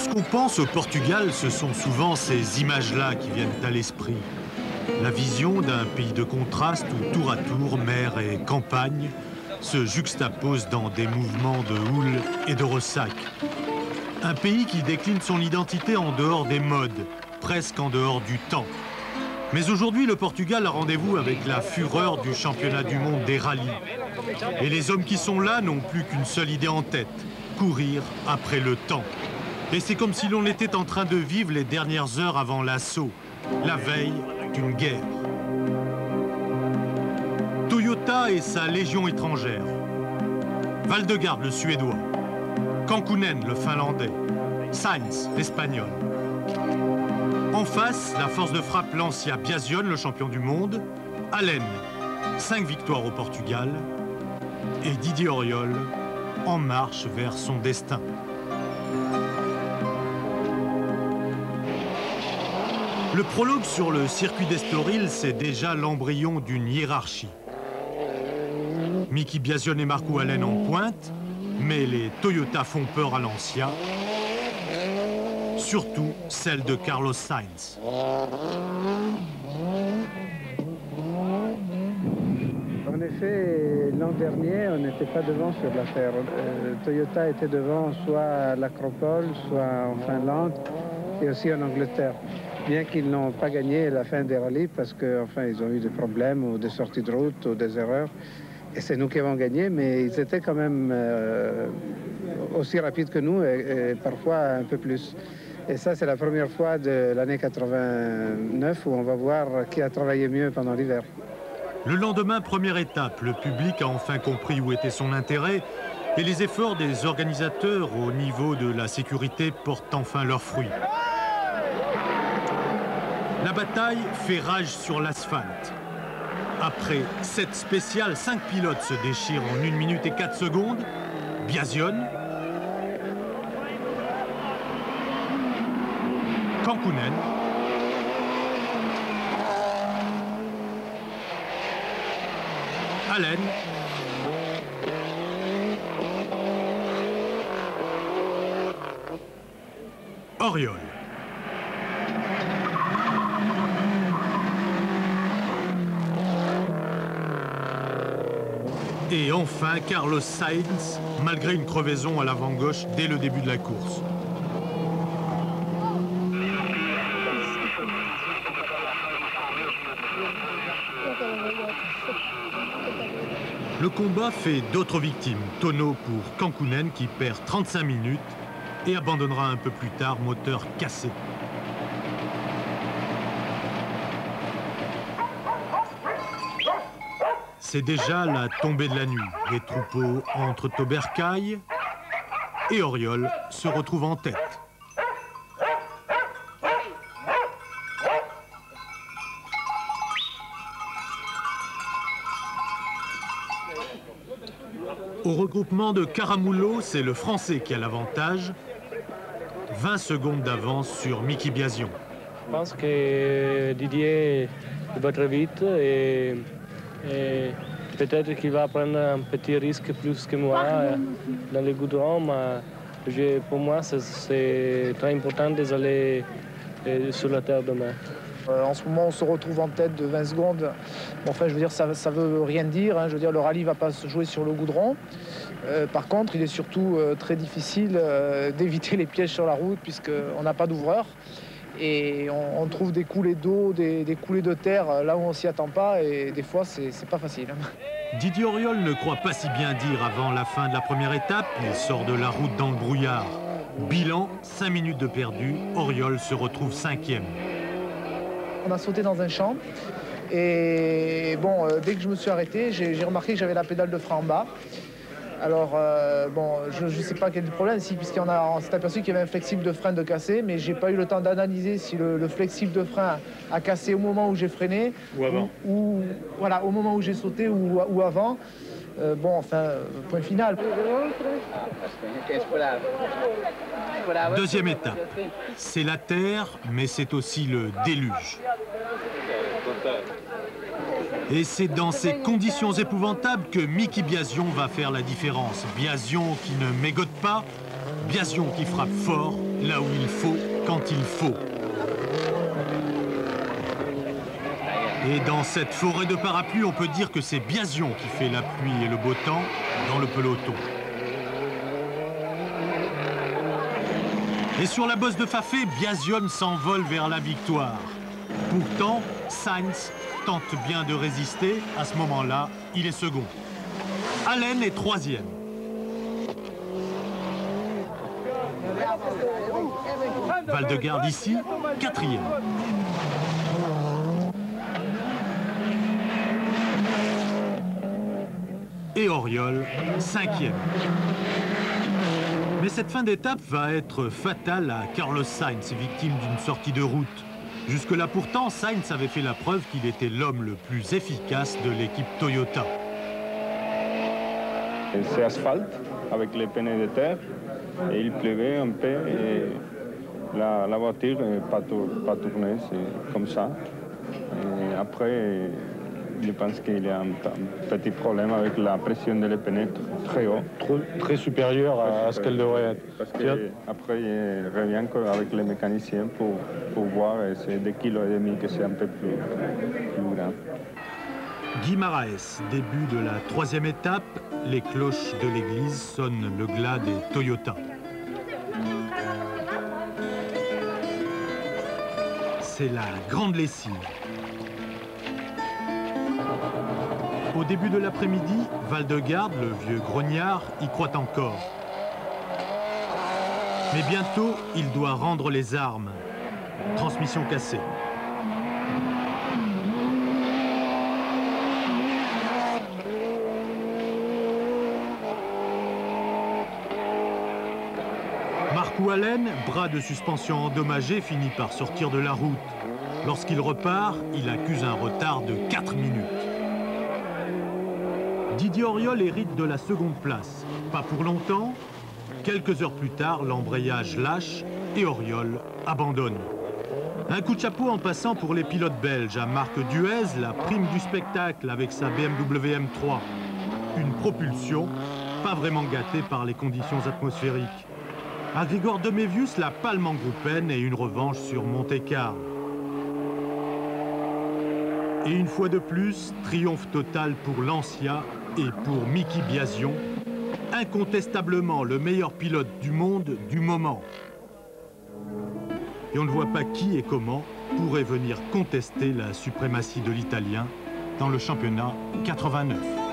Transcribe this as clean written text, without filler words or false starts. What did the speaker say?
Lorsqu'on pense au Portugal, ce sont souvent ces images-là qui viennent à l'esprit. La vision d'un pays de contraste où tour à tour, mer et campagne se juxtaposent dans des mouvements de houle et de ressac. Un pays qui décline son identité en dehors des modes, presque en dehors du temps. Mais aujourd'hui, le Portugal a rendez-vous avec la fureur du championnat du monde des rallyes. Et les hommes qui sont là n'ont plus qu'une seule idée en tête, courir après le temps. Et c'est comme si l'on était en train de vivre les dernières heures avant l'assaut, la veille d'une guerre. Toyota et sa légion étrangère. Valdegarde, le Suédois. Kankkunen, le Finlandais. Sainz, l'Espagnol. En face, la force de frappe Lancia Biasion, le champion du monde. Allen, 5 victoires au Portugal. Et Didier Auriol, en marche vers son destin. Le prologue sur le circuit d'Estoril, c'est déjà l'embryon d'une hiérarchie. Miki Biasion et Marco Allen en pointe, mais les Toyota font peur à Lancia, surtout celle de Carlos Sainz. En effet, l'an dernier, on n'était pas devant sur l'affaire. Toyota était devant soit à l'Acropole, soit en Finlande et aussi en Angleterre. Bien qu'ils n'ont pas gagné la fin des rallyes parce qu'enfin, ils ont eu des problèmes ou des sorties de route ou des erreurs. Et c'est nous qui avons gagné, mais ils étaient quand même aussi rapides que nous et parfois un peu plus. Et ça, c'est la première fois de l'année 89 où on va voir qui a travaillé mieux pendant l'hiver. Le lendemain, première étape, le public a enfin compris où était son intérêt et les efforts des organisateurs au niveau de la sécurité portent enfin leurs fruits. La bataille fait rage sur l'asphalte. Après 7 spéciales, 5 pilotes se déchirent en 1 minute et 4 secondes. Biasion, Kankkunen, Allen, Auriol. Et enfin, Carlos Sainz, malgré une crevaison à l'avant gauche dès le début de la course. Le combat fait d'autres victimes. Tonneau pour Kankkunen qui perd 35 minutes et abandonnera un peu plus tard, moteur cassé. C'est déjà la tombée de la nuit. Les troupeaux entre Tobercaille et Auriol se retrouvent en tête. Au regroupement de Caramulo, c'est le Français qui a l'avantage. 20 secondes d'avance sur Miki Biasion. Je pense que Didier va très vite et peut-être qu'il va prendre un petit risque plus que moi dans les goudrons, mais pour moi c'est très important d'aller sur la terre demain. En ce moment, on se retrouve en tête de 20 secondes. Bon, enfin, je veux dire, ça veut rien dire. Hein. Je veux dire, le rallye ne va pas se jouer sur le goudron. Par contre, il est surtout très difficile d'éviter les pièges sur la route puisqu'on n'a pas d'ouvreur. Et on trouve des coulées d'eau, des coulées de terre là où on s'y attend pas. Et des fois, c'est pas facile. Didier Auriol ne croit pas si bien dire avant la fin de la première étape. Il sort de la route dans le brouillard. Bilan, 5 minutes de perdu. Auriol se retrouve 5e. On a sauté dans un champ et bon, dès que je me suis arrêté, j'ai remarqué que j'avais la pédale de frein en bas. Alors, bon, je ne sais pas quel est le problème, puisqu'on s'est aperçu qu'il y avait un flexible de frein de cassé, mais je n'ai pas eu le temps d'analyser si le flexible de frein a cassé au moment où j'ai freiné. Ou avant. Voilà, au moment où j'ai sauté ou avant. Bon, enfin, point final. Deuxième étape. C'est la terre, mais c'est aussi le déluge. Et c'est dans ces conditions épouvantables que Miki Biasion va faire la différence. Biasion qui ne mégote pas, Biasion qui frappe fort là où il faut, quand il faut. Et dans cette forêt de parapluies, on peut dire que c'est Biasion qui fait la pluie et le beau temps dans le peloton. Et sur la bosse de Fafé, Biasion s'envole vers la victoire. Pourtant, Sainz tente bien de résister. À ce moment-là, il est second. Allen est troisième. Valdegarde ici, quatrième. Et Auriol, cinquième. Mais cette fin d'étape va être fatale à Carlos Sainz, victime d'une sortie de route. Jusque-là pourtant, Sainz avait fait la preuve qu'il était l'homme le plus efficace de l'équipe Toyota. C'est asphalte avec les pneus de terre et il pleuvait un peu et la voiture n'a pas tourné, c'est comme ça. Et après, je pense qu'il y a un petit problème avec la pression des pneus très haut. Très supérieure à ce qu'elle devrait être. Parce qu'après, il revient avec les mécaniciens pour voir, et c'est 2,5 kg que c'est un peu plus grand. Guimaraes, début de la troisième étape, les cloches de l'église sonnent le glas des Toyota. C'est la grande lessive. Au début de l'après-midi, Valdegarde, le vieux grognard, y croit encore. Mais bientôt, il doit rendre les armes. Transmission cassée. Marcou Allen, bras de suspension endommagé, finit par sortir de la route. Lorsqu'il repart, il accuse un retard de 4 minutes. Didier Auriol hérite de la seconde place. Pas pour longtemps. Quelques heures plus tard, l'embrayage lâche et Auriol abandonne. Un coup de chapeau en passant pour les pilotes belges. À Marc Duez, la prime du spectacle avec sa BMW M3. Une propulsion pas vraiment gâtée par les conditions atmosphériques. À Grigor Demévius, la palme en Groupen et une revanche sur Monte-Carlo. Et une fois de plus, triomphe total pour Lancia et pour Mickey Biasion, incontestablement le meilleur pilote du monde du moment. Et on ne voit pas qui et comment pourrait venir contester la suprématie de l'Italien dans le championnat 89.